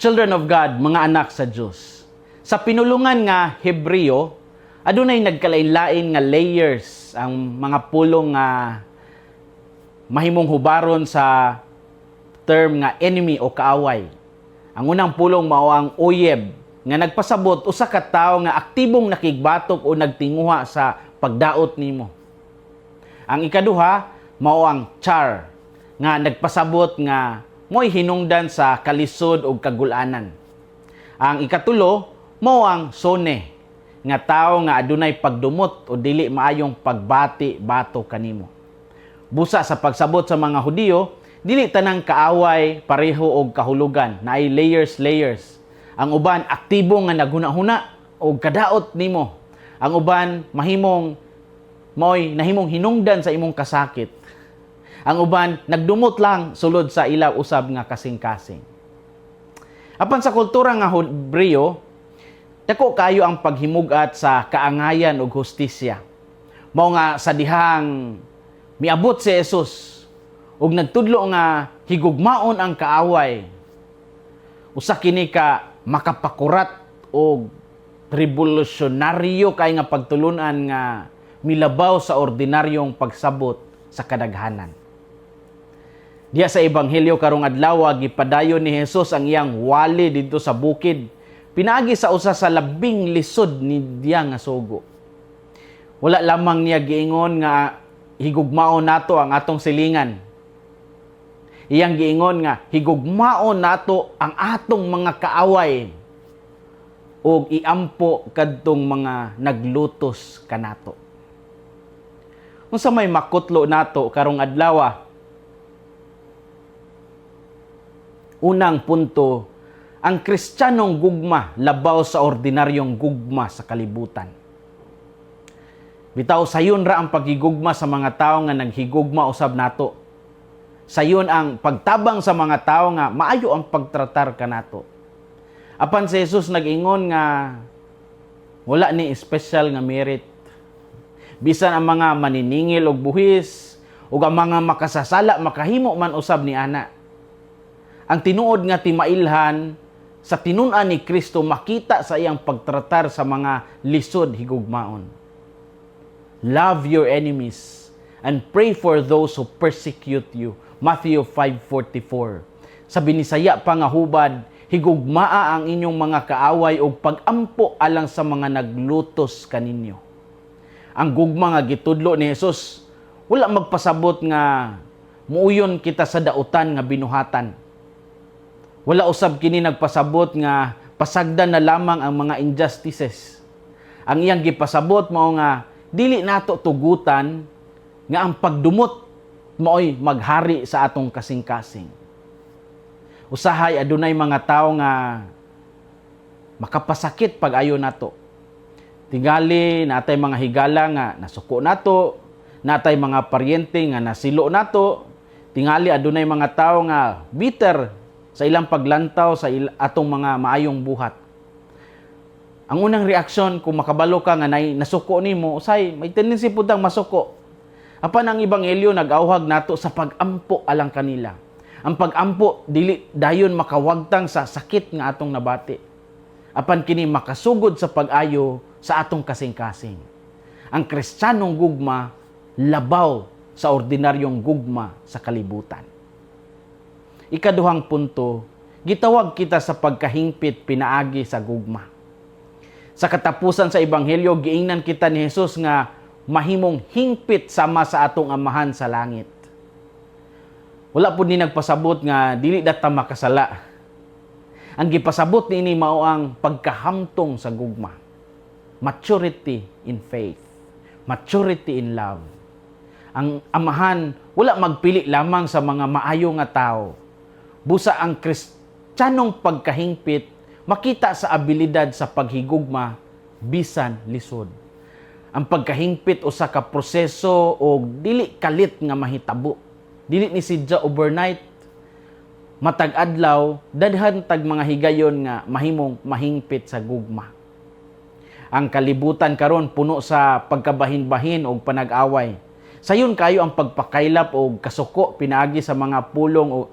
children of God, mga anak sa Diyos. Sa pinulungan nga Hebreo, adunay nagkalain-lain nga layers ang mga pulong nga mahimong hubaron sa term nga enemy o kaaway. Ang unang pulong mao ang oyeb nga nagpasabot usa ka tawo nga aktibong nakigbatok o nagtinguha sa pagdaot nimo. Ang ikaduha mao ang char nga nagpasabot nga mo'y hinungdan sa kalisod o kagulanan. Ang ikatulo mao ang sone nga tawo nga adunay pagdumot o dili maayong pagbati bato kanimo. Busa sa pagsabot sa mga Hudiyo, dili tanang kaaway pareho og kahulugan, naay layers. Ang uban aktibo nga naghuna-huna og kadaot nimo. Ang uban nahimong hinungdan sa imong kasakit. Ang uban nagdumot lang sulod sa ilaw usab nga kasing-kasing. Apan sa kultura nga Hebreo, dako kayo ang paghimugat sa kaangayan ug hustisya. Mao nga sa dihang miabot si Jesus ug nagtudlo nga higugmaon ang kaaway. Usa kini ka makapakurat og revolusyonaryo kay nga pagtulunan nga milabaw sa ordinaryong pagsabot sa kadaghanan. Diya sa ebanghelyo karong adlaw gipadayon ni Jesus ang iyang wali didto sa bukid. Pinaagi sa usa sa labing lisod ni diya nga sugo. Wala lamang niya giingon nga higugmaon nato ang atong silingan. Iyang giingon nga higugmaon nato ang atong mga kaaway ug iampo kadtong mga naglutos kanato. Unsa may makutlo nato karong adlaw? Unang punto, ang Kristiyanong gugma labaw sa ordinaryong gugma sa kalibutan. Bitaw sayon ra ang paghigugma sa mga tawo nga naghigugma usab nato. Sayon ang pagtabang sa mga tawo nga maayo ang pagtratar kanato. Apan si Jesus nag-ingon nga wala ni special nga merit. Bisan ang mga maniningil og buhis ug ang mga makasasala makahimo man usab ni ana. Ang tinuod nga timailhan sa tinun-an ni Kristo makita sa iyang pagtratar sa mga lisod higugmaon. Love your enemies and pray for those who persecute you. Matthew 5:44. Sa binisaya pa nga hubad, higugmaa ang inyong mga kaaway o pag-ampo alang sa mga naglutos kaninyo. Ang gugma nga gitudlo ni Jesus, wala magpasabot nga muuyon kita sa dautan nga binuhatan. Wala usab kini nagpasabot nga pasagdan na lamang ang mga injustices. Ang iyang gipasabot mao nga dili nato tugutan nga ang pagdumot maoy maghari sa atong kasing-kasing. Usahay adunay mga tawo nga makapasakit pag-ayo nato. Tingali natay mga higala nga nasuko nato, natay mga paryente nga nasilo nato, tingali adunay mga tawo nga bitter sa ilang paglantaw sa atong mga maayong buhat. Ang unang reaksyon kung makabalo ka nga nasuko nimo, usay may tendency pud ang masuko. Apan ang ebanghelyo nag-awhag nato sa pag-ampo alang kanila. Ang pag-ampo dili dayon makawagtang sa sakit nga atong nabati. Apan kini makasugod sa pag-ayo sa atong kasing-kasing. Ang Kristiyanong gugma labaw sa ordinaryong gugma sa kalibutan. Ikaduhang punto, gitawag kita sa pagkahingpit pinaagi sa gugma. Sa katapusan sa ebanghelyo, giingnan kita ni Jesus nga mahimong hingpit sama sa atong amahan sa langit. Wala pud ni nagpasabot nga dili data makasala. Ang gipasabot niini mao ang pagkahamtong sa gugma. Maturity in faith, maturity in love. Ang amahan wala magpili lamang sa mga maayo nga tawo. Busa ang Kristiyanong pagkahingpit makita sa abilidad sa paghigugma bisan lisod. Ang pagkahingpit usa ka proseso o dili kalit nga mahitabo. Dili ni sidya overnight. Matag adlaw daghan tag mga higayon nga mahimong mahingpit sa gugma. Ang kalibutan karon puno sa pagkabahin-bahin o panag-away. Sayon kayo ang pagpakaylap o kasuko pinaagi sa mga pulong o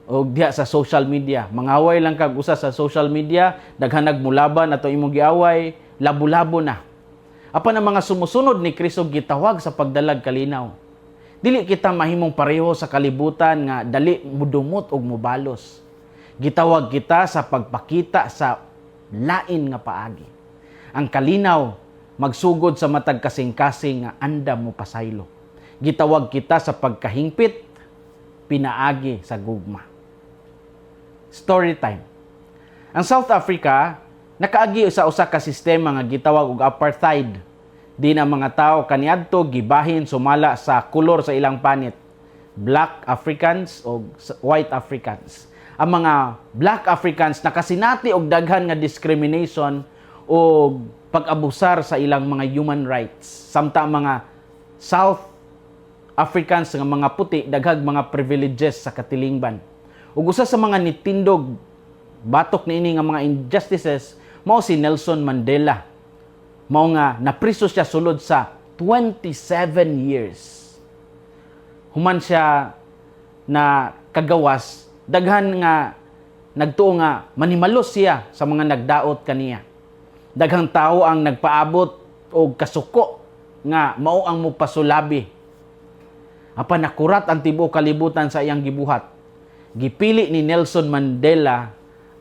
o diha sa social media. Mangaway lang kag usa sa social media, daghan nagmulaban ato imong giaway, labo-labo na. Apan ang mga sumusunod ni Kristo gitawag sa pagdalag kalinaw. Dili kita mahimong pareho sa kalibutan nga dali mudumot og mubalos. Gitawag kita sa pagpakita sa lain nga paagi. Ang kalinaw magsugod sa matag kasing-kasing nga andam mo pasaylo. Gitawag kita sa pagkahingpit, pinaagi sa gugma. Story time. Ang South Africa nakaagi sa usa ka sistema nga gitawag og apartheid. Di na mga tao kaniadto gibahin sumala sa kulor sa ilang panit. Black Africans o white Africans. Ang mga Black Africans nakasinati og daghan nga discrimination o pag-abusar sa ilang mga human rights. Samtang mga South Africans nga mga puti daghag mga privileges sa katilingban. Ug usa sa mga nitindog batok niini nga mga injustices mao si Nelson Mandela. Mao nga napriso siya sulod sa 27 years. Human siya na kagawas, daghan nga nagtuo nga manimalos siya sa mga nagdaot kaniya. Daghang tao ang nagpaabot og kasuko nga mao ang mupasulabi. Apan nakurat ang tibuok kalibutan sa iyang gibuhat. Gipili ni Nelson Mandela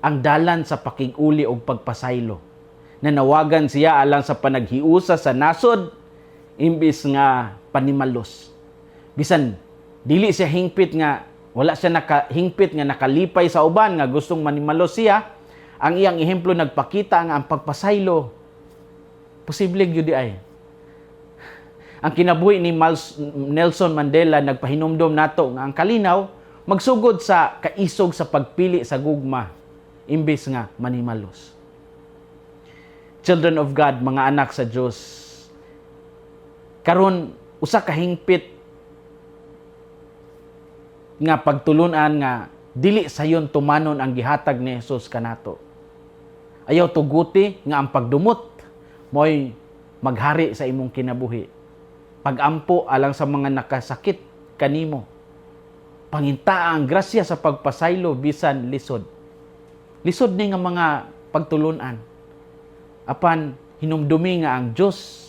ang dalan sa pakig-uli og pagpasaylo. Nanawagan siya alang sa panaghiusa sa nasod imbis nga panimalos. Bisan dili siya hingpit nga wala siya nakahingpit nga nakalipay sa uban nga gustong manimalos siya, ang iyang ehemplo nagpakita nga ang pagpasaylo posible gyud ay. Ang kinabuhi ni Nelson Mandela nagpahinumdom nato nga ang kalinaw magsugod sa kaisog sa pagpili sa gugma imbis nga manimalos. Children of God, mga anak sa Dios, karon usa ka hingpit nga pagtulunan nga dili sayon tumanon ang gihatag ni Jesus kanato. Ayaw tuguti nga ang pagdumot mo'y maghari sa imong kinabuhi. Pagampo alang sa mga nakasakit kanimo. Pangintaa ang grasya sa pagpasaylo bisan lisod. Lisod ni nga mga pagtulunan. Apan hinumdumi nga ang Dios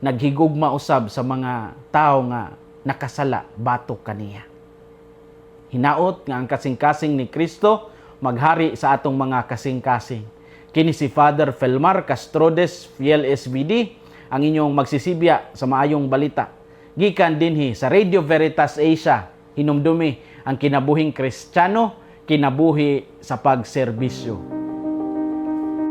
naghigugma usab sa mga tao nga nakasala batok kaniya. Hinaot nga ang kasing-kasing ni Kristo maghari sa atong mga kasing-kasing. Kini si Father Felmar Castrodes, Fiel SVD, ang inyong magsisibya sa maayong balita. Gikan dinhi sa Radio Veritas Asia, hinumdumi ang kinabuhing Kristiyano, kinabuhi sa pagserbisyo.